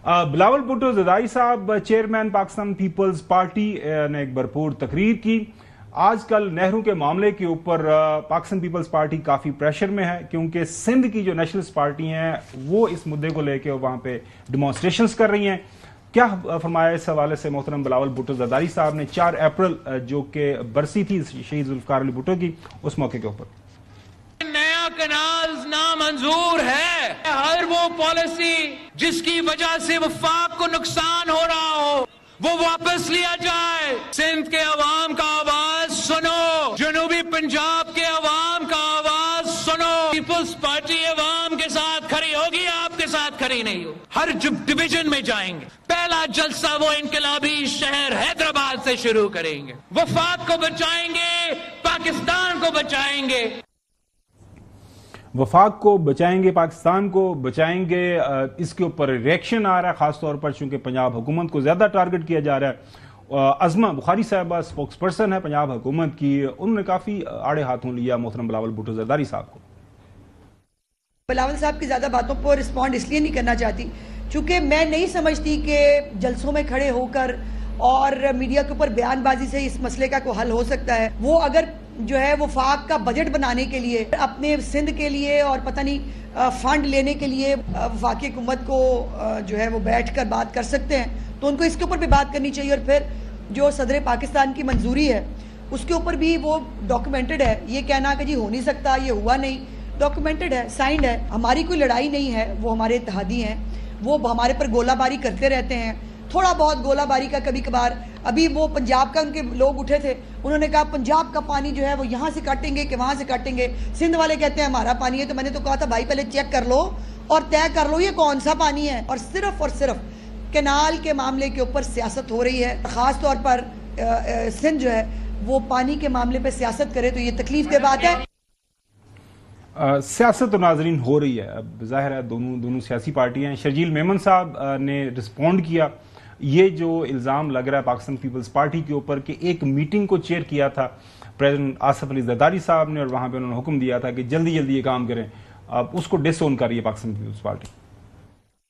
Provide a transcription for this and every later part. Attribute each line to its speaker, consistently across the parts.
Speaker 1: बिलावल भुट्टो ज़रदारी साहब chairman Pakistan peoples party ने एक भरपूर तकरीर की। आजकल नेहरू के मामले के ऊपर पाकिस्तान पीपल्स पार्टी काफी प्रेशर में है, क्योंकि सिंध की जो नेशनलिस्ट पार्टी हैं वो इस मुद्दे को लेकर वहां पे डिमॉन्स्ट्रेशंस कर रही हैं। क्या फरमाया इस हवाले से मोहतरम बिलावल भुट्टो ज़रदारी साहब ने 4 अप्रैल जो कि बरसी थी शहीद जुल्फ़िकार अली भुट्टो की, उस मौके के ऊपर।
Speaker 2: नया कनाल नामंजूर है। हर वो पॉलिसी जिसकी वजह से वफाक को नुकसान हो रहा हो वो वापस लिया जाए। सिंध के अवाम का आवाज सुनो, जनूबी पंजाब के अवाम का आवाज सुनो। पीपल्स पार्टी अवाम के साथ खड़ी होगी, आपके साथ खड़ी नहीं हो। हर डिवीजन में जाएंगे। पहला जलसा वो इनकलाबी शहर हैदराबाद से शुरू करेंगे। वफाक को बचाएंगे, पाकिस्तान को बचाएंगे।
Speaker 1: वफाक को बचाएंगे, पाकिस्तान को बचाएंगे, इसके ऊपर रिएक्शन आ रहा है, खासतौर पर चूंकि पंजाब हुकूमत को ज्यादा टारगेट किया जा रहा है। अजमा बुखारी साहबा स्पोक्स पर्सन है पंजाब हुकूमत की, उन्होंने काफी आड़े हाथों लिया मोहतरम बिलावल भुट्टो ज़रदारी साहब को।
Speaker 3: बिलावल साहब की ज्यादा बातों पर रिस्पॉन्ड इसलिए नहीं करना चाहती चूंकि मैं नहीं समझती कि जलसों में खड़े होकर और मीडिया के ऊपर बयानबाजी से इस मसले का कोई हल हो सकता है। वो अगर जो है वो फाक का बजट बनाने के लिए, अपने सिंध के लिए और पता नहीं फंड लेने के लिए वफाकी हुकूमत को जो है वो बैठ कर बात कर सकते हैं, तो उनको इसके ऊपर भी बात करनी चाहिए। और फिर जो सदर पाकिस्तान की मंजूरी है उसके ऊपर भी वो डॉक्यूमेंटेड है। ये कहना कि जी हो नहीं सकता, ये हुआ नहीं, डॉक्यूमेंटेड है, साइंड है। हमारी कोई लड़ाई नहीं है, वो हमारे इत्तेहादी हैं, वो हमारे पर गोलाबारी करते रहते हैं। थोड़ा बहुत गोलाबारी का कभी कभार, अभी वो पंजाब का उनके लोग उठे थे, उन्होंने कहा पंजाब का पानी जो है वो यहाँ से काटेंगे कि वहां से काटेंगे। सिंध वाले कहते हैं हमारा पानी है, तो मैंने तो कहा था भाई पहले चेक कर लो और तय कर लो ये कौन सा पानी है। और सिर्फ कैनाल के मामले के ऊपर सियासत हो रही है। खास तौर पर सिंध जो है वो पानी के मामले पर सियासत करे तो ये तकलीफ की बात है।
Speaker 1: सियासत तो नाजरीन हो रही है, अब जाहिर है दोनों सियासी पार्टियां हैं। शर्जील मेमन साहब ने रिस्पॉन्ड किया। ये जो इल्ज़ाम लग रहा है पाकिस्तान पीपल्स पार्टी के ऊपर कि एक मीटिंग को चेयर किया था प्रेसिडेंट आसिफ अली ज़रदारी साहब ने और वहां पे उन्होंने हुक्म दिया था कि जल्दी जल्दी ये काम करें, अब उसको डिसओन कर रही है पाकिस्तान पीपल्स पार्टी।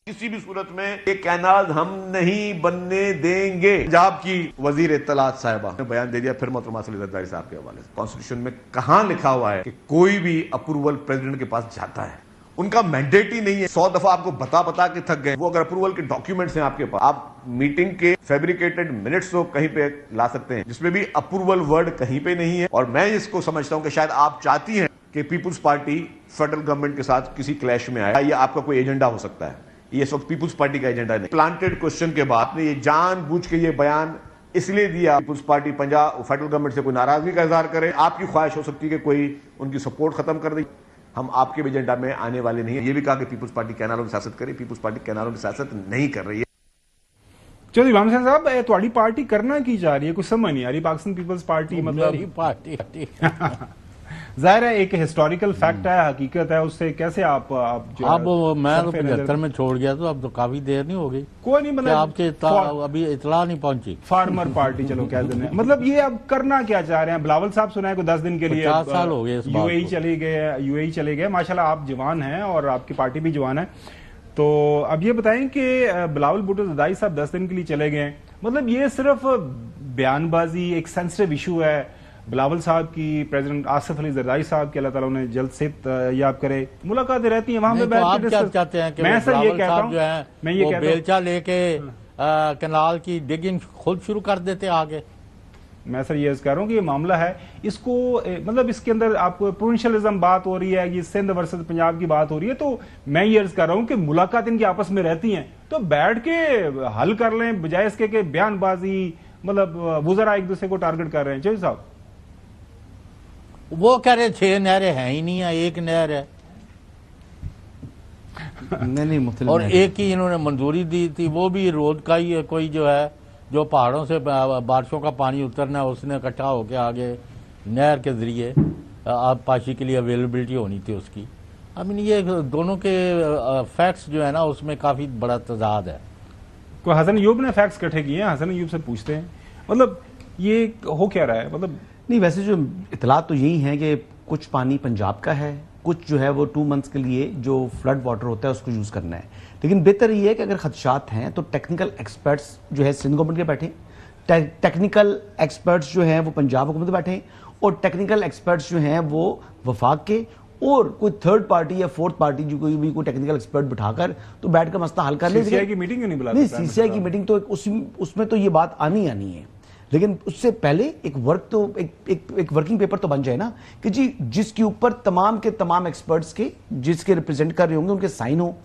Speaker 4: किसी भी सूरत में ये कैनाल हम नहीं बनने देंगे। पंजाब की वजीर इत्तलात साहिबा ने बयान दे दिया फिर मोहतरमा आसिफ अली ज़रदारी साहब के हवाले से। कॉन्स्टिट्यूशन में कहां लिखा हुआ है कि कोई भी अप्रूवल प्रेसिडेंट के पास जाता है? उनका मैंडेट ही नहीं है। 100 दफा आपको बता के थक गए। वो अगर अप्रूवल के डॉक्यूमेंट्स हैं आपके पास, आप मीटिंग के फैब्रिकेटेड मिनट्स तो कहीं पे ला सकते हैं जिसमें भी अप्रूवल वर्ड कहीं पे नहीं है। और मैं इसको समझता हूं कि शायद आप चाहती हैं कि पीपुल्स पार्टी फेडरल गवर्नमेंट के साथ किसी क्लैश में आए। ये आपका कोई एजेंडा हो सकता है, ये इस वक्त पीपुल्स पार्टी का एजेंडा नहीं। प्लांटेड क्वेश्चन के बाद आपने ये जानबूझ के ये बयान इसलिए दिया पीपुल्स पार्टी पंजाब फेडरल गवर्नमेंट से कोई नाराजगी का इजहार करे। आपकी ख्वाहिश हो सकती है कि कोई उनकी सपोर्ट खत्म कर दे। हम आपके एजेंडा में आने वाले नहीं है। ये भी कहा कि पीपुल्स पार्टी कैनालों की सियासत करे, पीपुल्स पार्टी कैनालों की सियासत नहीं कर रही है।
Speaker 1: चलो इमाम साहब, तुम्हारी पार्टी करना की जा रही है, कुछ समझ नहीं आ रही। पाकिस्तान पीपल्स पार्टी मतलब
Speaker 5: पार्टी
Speaker 1: जाहिर है एक हिस्टोरिकल फैक्ट है, हकीकत है, उससे कैसे आप जो
Speaker 5: अब मैं तो 75 में छोड़ गया, तो अब तो काफी देर नहीं हो गई।
Speaker 1: कोई नहीं, मतलब
Speaker 5: आपके अभी इतला नहीं पहुंची।
Speaker 1: फार्मर पार्टी चलो कह दें, मतलब ये अब करना क्या चाह रहे हैं? बिलावल साहब सुना है को 10 दिन के लिए
Speaker 5: 50 साल हो गए
Speaker 1: यूएई चले गए। माशाल्लाह आप जवान हैं और आपकी पार्टी भी जवान है। तो अब ये बताएं कि बिलावल भुट्टो ज़रदारी साहब 10 दिन के लिए चले गए, मतलब ये सिर्फ बयानबाजी, एक सेंसिटिव इशू है बिलावल साहब की, प्रेसिडेंट आसिफ अली ज़रदारी साहब की, अल्लाह ताला उन्हें जल्द से याद करे, मुलाकातें रहती हैं वहां पे बैठ के।
Speaker 5: क्या चाहते हैं कि
Speaker 1: मैं सर ये कहता हूं,
Speaker 5: मैं ये बेलचा लेके कैनाल की डिगिंग खुद शुरू कर देते आगे।
Speaker 1: मैं सर ये कह रहा हूँ कि ये मामला है, इसको मतलब इसके अंदर आपको प्रोविंशियलिज्म बात हो रही है, ये सिंध वर्सेस पंजाब की बात हो रही है। तो मैं ये अर्ज कर रहा हूँ कि मुलाकात इनकी आपस में रहती हैं तो बैठ के हल कर लें, बजाय इसके कि बयानबाजी, मतलब वुज़रा एक दूसरे को टारगेट कर रहे हैं। चाहिए साहब
Speaker 5: वो कह रहे 6 नहरें हैं ही नहीं है, एक नहर है
Speaker 6: नहीं,
Speaker 5: और एक ही इन्होंने मंजूरी दी थी, वो भी रोड का ही है। कोई जो है जो पहाड़ों से बारिशों का पानी उतरना है उसने इकट्ठा होकर आगे नहर के जरिए आबपाशी के लिए अवेलेबिलिटी होनी थी उसकी। आई मीन ये दोनों के फैक्ट्स जो है ना उसमें काफी बड़ा तजाद है।
Speaker 1: कोई हसन अयूब ने फैक्ट्स इकट्ठे किए हैं, हसन अयूब से पूछते हैं, मतलब ये हो क्या रहा है? मतलब
Speaker 6: नहीं, वैसे जो इतलात तो यही है कि कुछ पानी पंजाब का है, कुछ जो है वो 2 मंथ्स के लिए जो फ्लड वाटर होता है उसको यूज़ करना है। लेकिन बेहतर ये है कि अगर खदशात हैं तो टेक्निकल एक्सपर्ट्स जो है सिंध गवर्नमेंट के बैठे, टेक्निकल एक्सपर्ट्स जो हैं वो पंजाब हुकूमत बैठे, और टेक्निकल एक्सपर्ट्स जो हैं वो वफाक के, और कोई थर्ड पार्टी या फोर्थ पार्टी जो कोई टेक्निकल एक्सपर्ट बिठाकर तो बैठ कर मसला हल कर ले।
Speaker 1: सीसीआई की मीटिंग क्यों नहीं बुलाते?
Speaker 6: नहीं, सीसीआई की मीटिंग तो उसमें तो ये बात आनी है, लेकिन उससे पहले एक वर्किंग पेपर तो बन जाए ना कि जी जिसके ऊपर तमाम के तमाम एक्सपर्ट्स के जिसके रिप्रेजेंट कर रहे होंगे उनके साइन हो,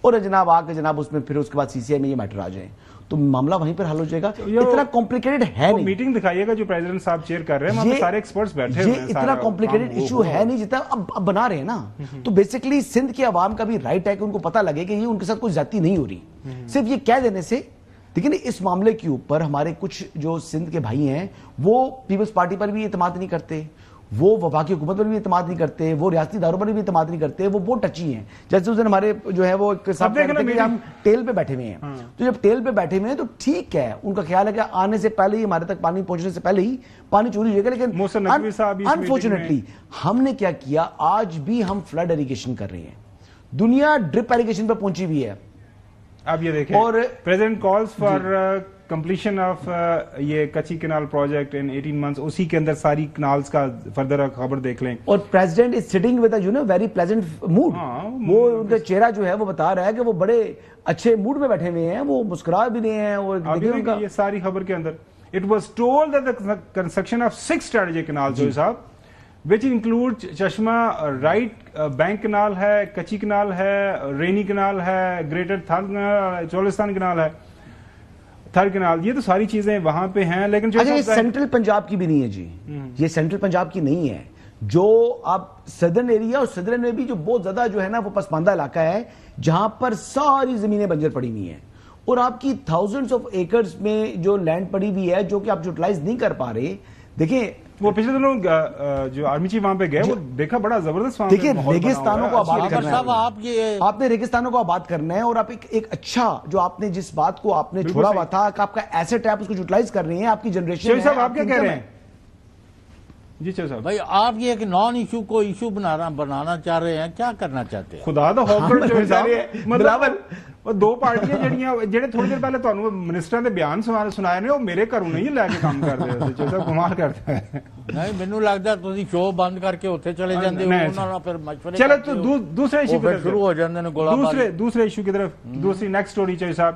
Speaker 6: और जनाब आके जनाब उसमें फिर उसके बाद सीसीआई में ये मैटर आ जाए तो मामला वहीं पर हल हो जाएगा। इतना कॉम्प्लिकेटेड है नहीं।
Speaker 1: मीटिंग दिखाइएगा जो प्रेसिडेंट साहब चेयर कर रहे हैं, वहां पे सारे एक्सपर्ट्स बैठे हुए हैं।
Speaker 6: इतना कॉम्प्लिकेटेड इशू है नहीं जितना अब बना रहे हैं ना। तो बेसिकली सिंध के अवाम का भी राइट है कि उनको पता लगे कि ये उनके साथ कोई ज्यादती नहीं हो रही। सिर्फ ये कह देने से, लेकिन इस मामले के ऊपर हमारे कुछ जो सिंध के भाई हैं वो पीपल्स पार्टी पर भी एतमाद नहीं करते, वो वफाकी हुकूमत पर भी एतमाद नहीं करते, वो रियासती इदारों पर भी एतमाद नहीं करते, वो बहुत टची हैं। जैसे उस दिन हमारे जो है वो हम टेल पे बैठे हुए हैं, तो जब टेल पे बैठे हुए हैं तो ठीक है, उनका ख्याल है कि आने से पहले ही, हमारे तक पानी पहुंचने से पहले ही पानी चोरी हो जाएगा। लेकिन अनफॉर्चुनेटली हमने क्या किया, आज भी हम फ्लड इरिगेशन कर रहे हैं, दुनिया ड्रिप इरिगेशन पर पहुंची हुई है।
Speaker 1: अब ये देखें, और president calls for completion of ये कच्ची कैनाल प्रोजेक्ट इन 18 मंथ्स, उसी के अंदर सारी कैनाल्स का फर्दर खबर देख लें। और
Speaker 6: president is sitting with very pleasant mood. वो उनका चेहरा जो है वो बता रहा है कि वो बड़े अच्छे मूड में बैठे हुए हैं, वो मुस्कुरा भी रहे हैं। और
Speaker 1: ये सारी खबर के अंदर it was told that the construction of 6 strategic canals जो साहब विच इंक्लूड चश्मा राइट बैंक कैनाल है, कच्ची कैनाल है, रेनी कैनाल है, ग्रेटर थर चोलिस्तान कैनाल है, थर कैनाल, ये तो सारी चीजें वहां पे हैं। लेकिन जो
Speaker 6: ये सेंट्रल पंजाब की भी नहीं है जी, ये सेंट्रल पंजाब की नहीं है। जो आप सदर्न एरिया, और सदर्न में भी जो बहुत ज्यादा जो है ना वो पसमानदा इलाका है जहां पर सारी जमीनें बंजर पड़ी हुई हैं, और आपकी थाउजेंड्स ऑफ एकर्स में जो लैंड पड़ी हुई है जो कि आप यूटिलाइज नहीं कर पा रहे। देखिए
Speaker 1: वो पिछले दिनों जो आर्मी चीफ वहां पे गए, वो देखा बड़ा जबरदस्त।
Speaker 6: देखिए रेगिस्तानों को आबाद करना है, आपने रेगिस्तानों को आबाद करना है, और आप एक अच्छा जो आपने जिस बात को आपने छोड़ा हुआ था कि आपका एसेट है, आप उसको यूटिलाइज कर रहे हैं, आपकी जनरेशन।
Speaker 1: साहब आप क्या कह रहे हैं? जी साहब,
Speaker 5: भाई आप ये एक नॉन इशू को इशू बनाना चाह रहे हैं, क्या करना चाहते हैं?
Speaker 1: खुदा दा हौकर जो मतलब दो पार्टियां ਜਿਹੜੇ थोड़ी देर पहले ਤੁਹਾਨੂੰ ਮਿਨਿਸਟਰਾਂ ਦੇ ਬਿਆਨ ਸੁਣਾਏ ਨੇ, ਉਹ ਮੇਰੇ ਘਰੋਂ ਨਹੀਂ ਲੈ ਕੇ ਕੰਮ ਕਰਦੇ ਹੋ। ਸੱਚੇ ਸਾਹਿਬ ਕਮਾਲ ਕਰਦਾ ਹੈ।
Speaker 5: ਨਹੀਂ, ਮੈਨੂੰ ਲੱਗਦਾ ਤੁਸੀਂ ਸ਼ੋਅ ਬੰਦ ਕਰਕੇ ਉੱਥੇ ਚਲੇ ਜਾਂਦੇ ਹੋ, ਉਹਨਾਂ ਨਾਲ ਫਿਰ ਮਸ਼ਵਰੇ।
Speaker 1: चलो तो दूसरे इशू की तरफ
Speaker 5: शुरू हो जाते हैं गोलाबारी।
Speaker 1: दूसरे इशू की तरफ, दूसरी नेक्स्ट स्टोरी चाहिए साहब।